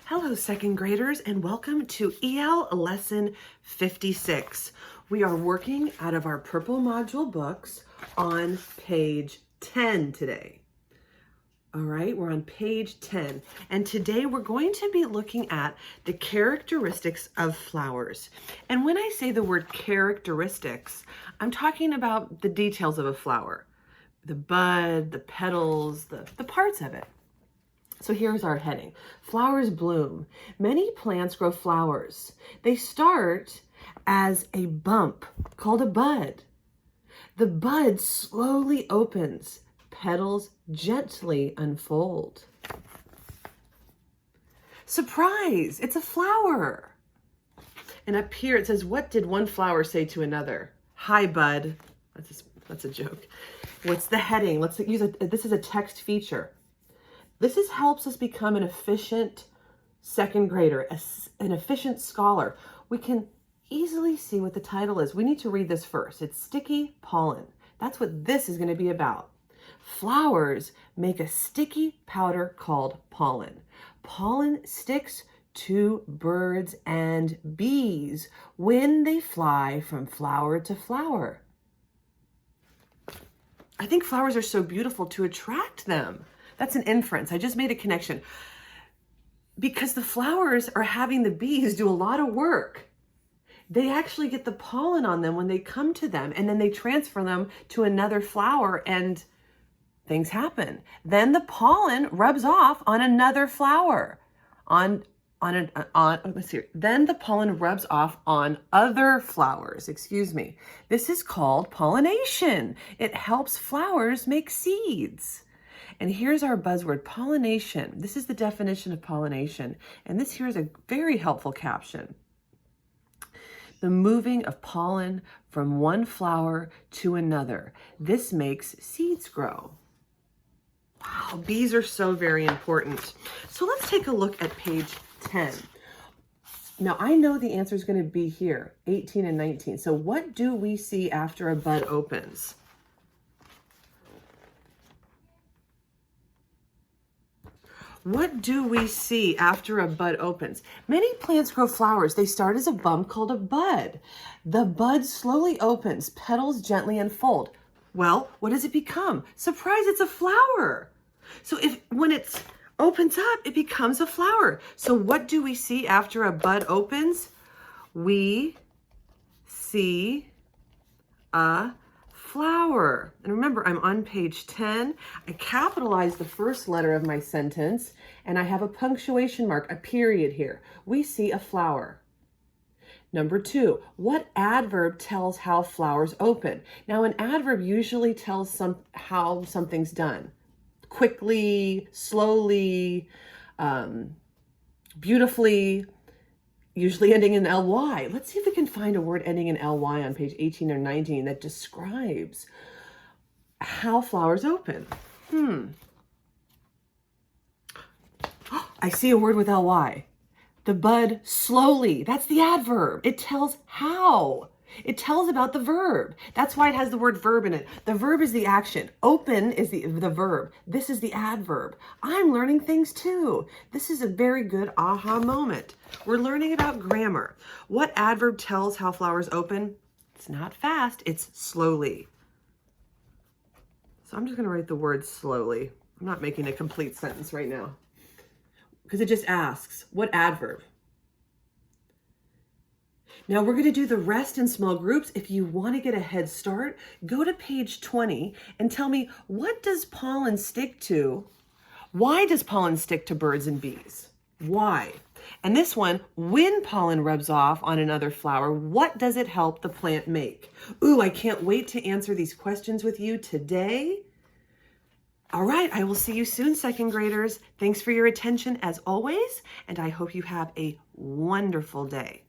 Hello, second graders, and welcome to EL Lesson 56. We are working out of our purple module books on page 10 today. All right, we're on page 10, and today we're going to be looking at the characteristics of flowers. And when I say the word characteristics, I'm talking about the details of a flower, the bud, the petals, the parts of it. So here's our heading. Flowers bloom. Many plants grow flowers. They start as a bump called a bud. The bud slowly opens. Petals gently unfold. Surprise! It's a flower. And up here it says, what did one flower say to another? Hi, bud. That's a joke. What's the heading? Let's use this is a text feature. This helps us become an efficient second grader, an efficient scholar. We can easily see what the title is. We need to read this first. It's sticky pollen. That's what this is going to be about. Flowers make a sticky powder called pollen. Pollen sticks to birds and bees when they fly from flower to flower. I think flowers are so beautiful to attract them. That's an inference. I just made a connection. Because the flowers are having the bees do a lot of work. They actually get the pollen on them when they come to them, and then they transfer them to another flower and things happen. Then the pollen rubs off on another flower. Then the pollen rubs off on other flowers. Excuse me. This is called pollination. It helps flowers make seeds. And here's our buzzword, pollination. This is the definition of pollination. And this here is a very helpful caption. The moving of pollen from one flower to another. This makes seeds grow. Wow, bees are so very important. So let's take a look at page 10. Now I know the answer is going to be here, 18 and 19. So what do we see after a bud opens? What do we see after a bud opens? Many plants grow flowers. They start as a bump called a bud. The bud slowly opens. Petals gently unfold. Well, what does it become? Surprise, it's a flower. So when it opens up, it becomes a flower. So what do we see after a bud opens? We see a flower. And remember, I'm on page 10. I capitalized the first letter of my sentence, and I have a punctuation mark, a period here. We see a flower. Number 2, what adverb tells how flowers open? Now, an adverb usually tells how something's done. Quickly, slowly, beautifully, usually ending in ly. Let's see if we can find a word ending in ly on page 18 or 19 that describes how flowers open. I see a word with ly. The bud slowly. That's the adverb. It tells how. It tells about the verb. That's why it has the word verb in it. The verb is the action. Open is the verb. This is the adverb. I'm learning things too. This is a very good aha moment. We're learning about grammar. What adverb tells how flowers open? It's not fast, it's slowly. So I'm just going to write the word slowly. I'm not making a complete sentence right now because it just asks, what adverb? Now we're going to do the rest in small groups. If you want to get a head start, go to page 20 and tell me, what does pollen stick to? Why does pollen stick to birds and bees? Why? And this one, when pollen rubs off on another flower, what does it help the plant make? Ooh, I can't wait to answer these questions with you today. All right, I will see you soon, second graders. Thanks for your attention as always, and I hope you have a wonderful day.